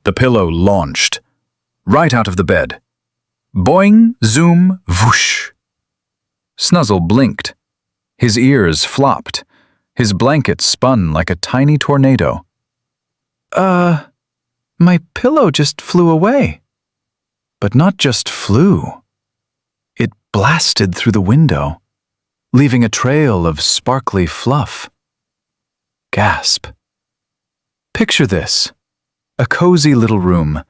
The pillow launched, right out of the bed. Boing, zoom, whoosh. Snuzzle blinked. His ears flopped. His blanket spun like a tiny tornado. My pillow just flew away. But not just flew. It blasted through the window, leaving a trail of sparkly fluff. Gasp. Picture this. A cozy little room,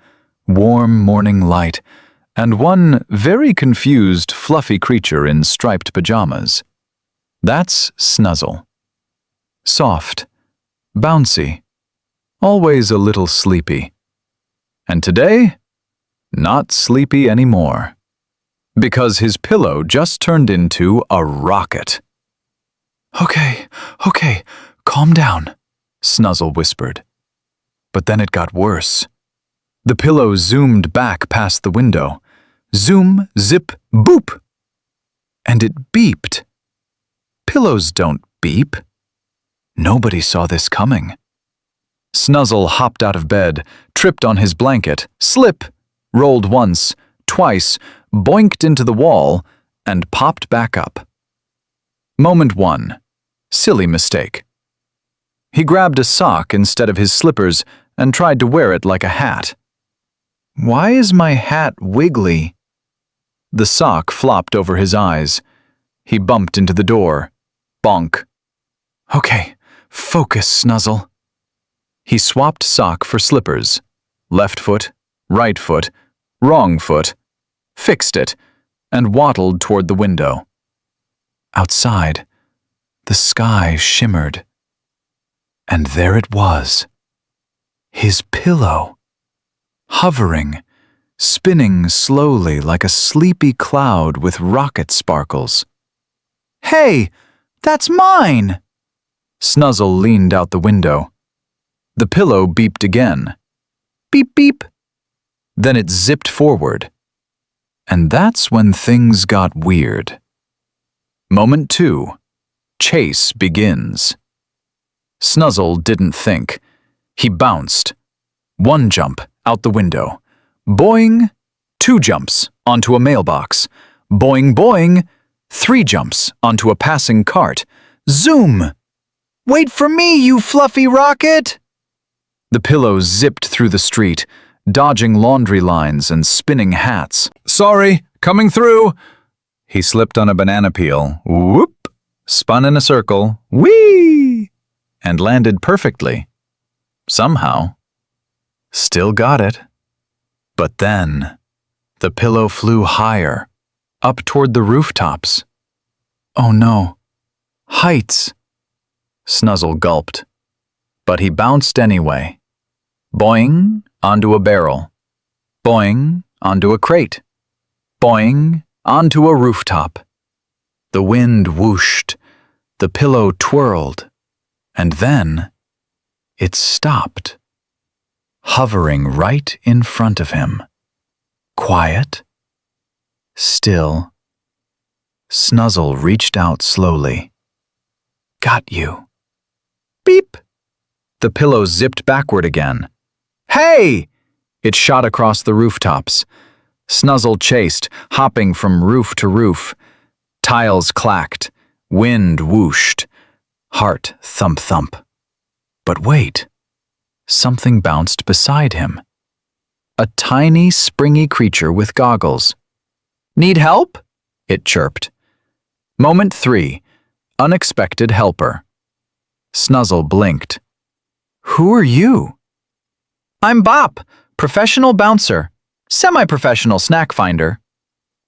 warm morning light, and one very confused, fluffy creature in striped pajamas. That's Snuzzle. Soft, bouncy, always a little sleepy. And today, not sleepy anymore. Because his pillow just turned into a rocket. Okay, calm down, Snuzzle whispered. But then it got worse. The pillow zoomed back past the window. Zoom, zip, boop! And it beeped. Pillows don't beep. Nobody saw this coming. Snuzzle hopped out of bed, tripped on his blanket, slip, rolled once, twice, boinked into the wall, and popped back up. Moment 1. Silly mistake. He grabbed a sock instead of his slippers and tried to wear it like a hat. Why is my hat wiggly? The sock flopped over his eyes. He bumped into the door. Bonk. Okay, focus, Snuzzle. He swapped sock for slippers. Left foot, right foot, wrong foot, fixed it, and waddled toward the window. Outside, the sky shimmered. And there it was. His pillow. Hovering, spinning slowly like a sleepy cloud with rocket sparkles. Hey, that's mine! Snuzzle leaned out the window. The pillow beeped again. Beep, beep. Then it zipped forward. And that's when things got weird. Moment 2. Chase begins. Snuzzle didn't think. He bounced. 1 jump out the window. Boing! 2 jumps onto a mailbox. Boing, boing! 3 jumps onto a passing cart. Zoom! Wait for me, you fluffy rocket! The pillow zipped through the street, dodging laundry lines and spinning hats. Sorry, coming through! He slipped on a banana peel. Whoop! Spun in a circle. Whee! And landed perfectly. Somehow. Still got it. But then, the pillow flew higher, up toward the rooftops. Oh no. Heights. Snuzzle gulped. But he bounced anyway. Boing, onto a barrel. Boing, onto a crate. Boing, onto a rooftop. The wind whooshed. The pillow twirled. And then, it stopped. Hovering right in front of him. Quiet. Still. Snuzzle reached out slowly. Got you. Beep! The pillow zipped backward again. Hey! It shot across the rooftops. Snuzzle chased, hopping from roof to roof. Tiles clacked. Wind whooshed. Heart thump-thump. But wait. Something bounced beside him. A tiny, springy creature with goggles. Need help? It chirped. Moment 3. Unexpected helper. Snuzzle blinked. Who are you? I'm Bop, professional bouncer, semi-professional snack finder.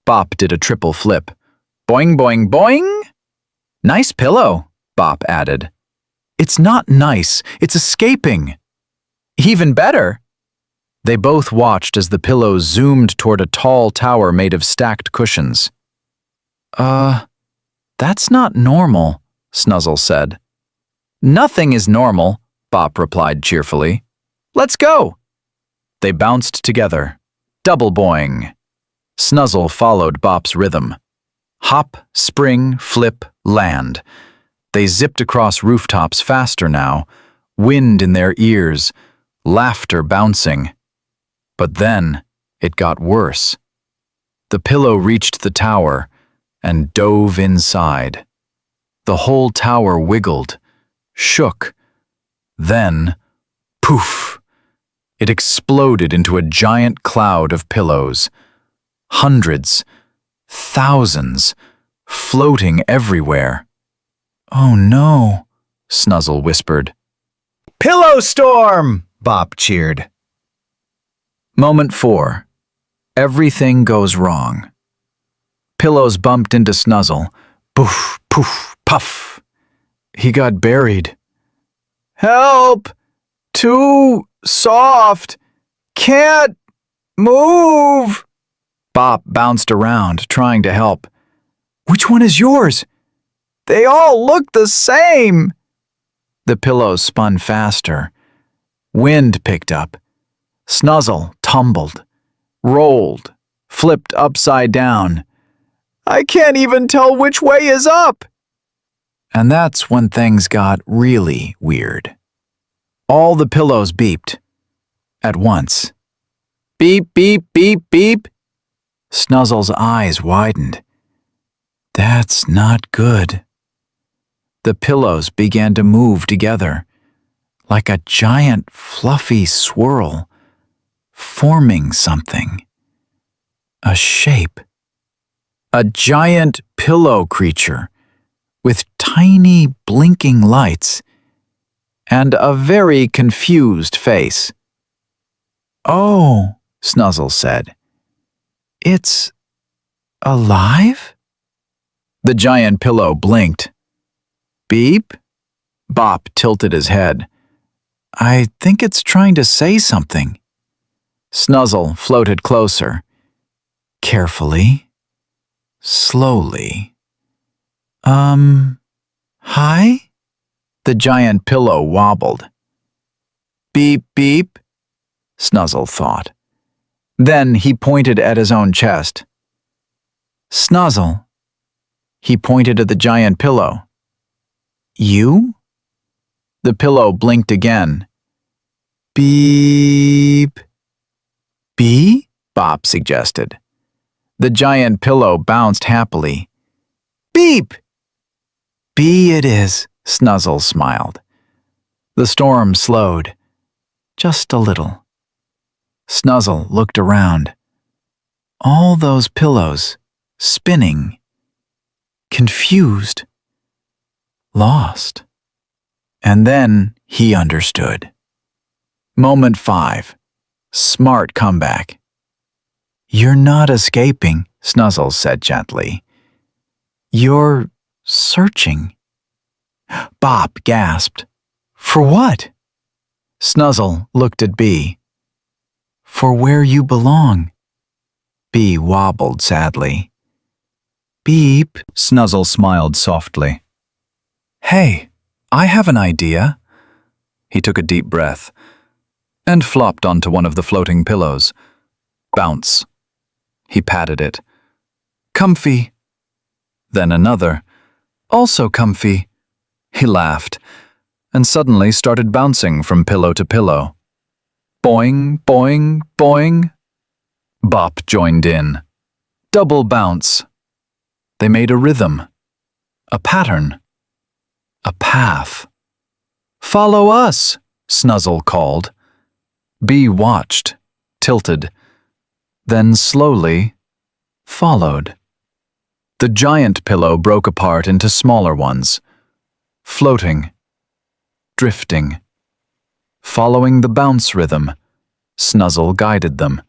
Bop did a triple flip. Boing, boing, boing! Nice pillow, Bop added. It's not nice, it's escaping. Even better. They both watched as the pillow zoomed toward a tall tower made of stacked cushions. That's not normal, Snuzzle said. Nothing is normal, Bop replied cheerfully. Let's go. They bounced together. Double boing. Snuzzle followed Bop's rhythm. Hop, spring, flip, land. They zipped across rooftops faster now, wind in their ears, laughter bouncing. But then it got worse. The pillow reached the tower and dove inside. The whole tower wiggled, shook. Then, poof! It exploded into a giant cloud of pillows. Hundreds, thousands, floating everywhere. "Oh no," Snuzzle whispered. "Pillow storm!" Bop cheered. Moment 4. Everything goes wrong. Pillows bumped into Snuzzle. Poof, poof, puff. He got buried. "Help! Too soft! Can't move!" Bop bounced around, trying to help. "Which one is yours? They all look the same!" The pillows spun faster. Wind picked up. Snuzzle tumbled, rolled, flipped upside down. "I can't even tell which way is up!" And that's when things got really weird. All the pillows beeped. At once. Beep, beep, beep, beep. Snuzzle's eyes widened. That's not good. The pillows began to move together, like a giant fluffy swirl, forming something. A shape. A giant pillow creature with tiny blinking lights and a very confused face. "Oh," Snuzzle said. "It's alive?" The giant pillow blinked. "Beep?" Bop tilted his head. "I think it's trying to say something." Snuzzle floated closer. Carefully. Slowly. Hi?" The giant pillow wobbled. "Beep, beep," Snuzzle thought. Then he pointed at his own chest. "Snuzzle." He pointed at the giant pillow. "You?" The pillow blinked again. "Beep." "Bee?" Bop suggested. The giant pillow bounced happily. "Beep!" "Bee it is," Snuzzle smiled. The storm slowed. Just a little. Snuzzle looked around. All those pillows, spinning. Confused. Lost. And then he understood. Moment 5. Smart comeback. "You're not escaping," Snuzzle said gently. "You're searching." Bop gasped. "For what?" Snuzzle looked at Bee. "For where you belong." Bee wobbled sadly. "Beep," Snuzzle smiled softly. "Hey, I have an idea." He took a deep breath and flopped onto one of the floating pillows. Bounce. He patted it. "Comfy." Then another. Also comfy. He laughed and suddenly started bouncing from pillow to pillow. Boing, boing, boing. Bop joined in. Double bounce. They made a rhythm. A pattern. A path. "Follow us," Snuzzle called. Bee watched, tilted, then slowly followed. The giant pillow broke apart into smaller ones, floating, drifting. Following the bounce rhythm, Snuzzle guided them.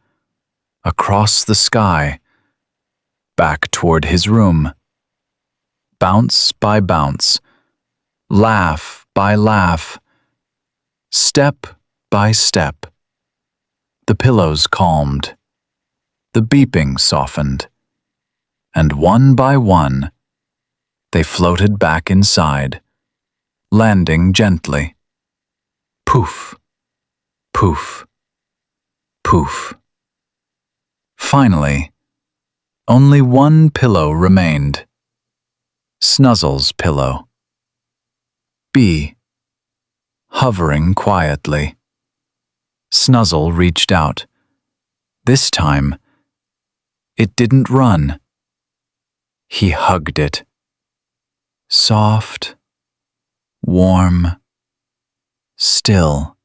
Across the sky, back toward his room. Bounce by bounce, laugh by laugh, step by step. The pillows calmed, the beeping softened, and one by one, they floated back inside, landing gently. Poof, poof, poof. Finally, only one pillow remained. Snuzzle's pillow. Bee, hovering quietly. Snuzzle reached out, This time, it didn't run. He hugged it. Soft, warm, still.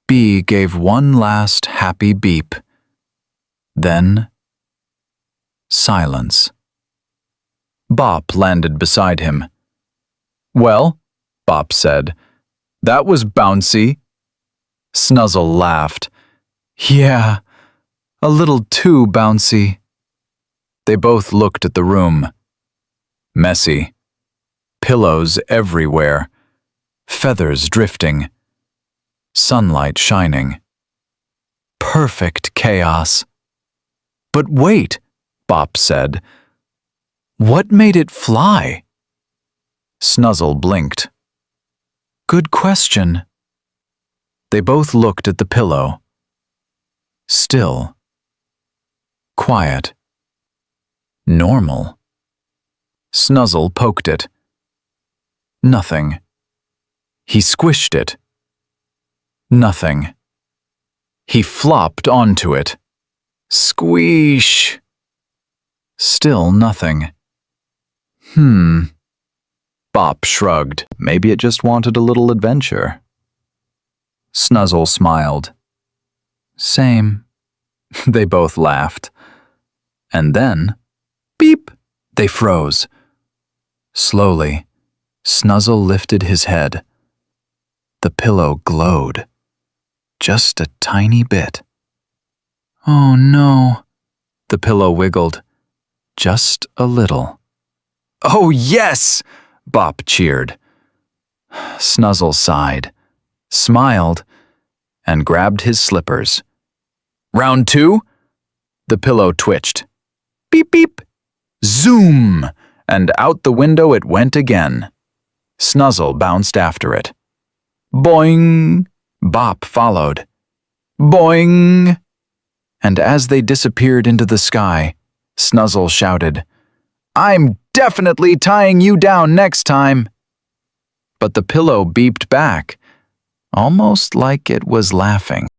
B gave one last happy beep. Then, silence. Bop landed beside him. "Well," Bop said, "that was bouncy." Snuzzle laughed. "Yeah, a little too bouncy." They both looked at the room. Messy. Pillows everywhere. Feathers drifting. Sunlight shining. Perfect chaos. "But wait," Bop said. "What made it fly?" Snuzzle blinked. "Good question." They both looked at the pillow. Still. Quiet. Normal. Snuzzle poked it. Nothing. He squished it. Nothing. He flopped onto it. Squeesh. Still nothing. Bop shrugged. Maybe it just wanted a little adventure. Snuzzle smiled. Same. They both laughed. And then, beep, they froze. Slowly, Snuzzle lifted his head. The pillow glowed. Just a tiny bit. "Oh no." The pillow wiggled. Just a little. "Oh yes!" Bop cheered. Snuzzle sighed, smiled, and grabbed his slippers. "Round 2?" The pillow twitched. Beep beep. Zoom! And out the window it went again. Snuzzle bounced after it. Boing! Bop followed. Boing! And as they disappeared into the sky, Snuzzle shouted, "I'm definitely tying you down next time." But the pillow beeped back, almost like it was laughing.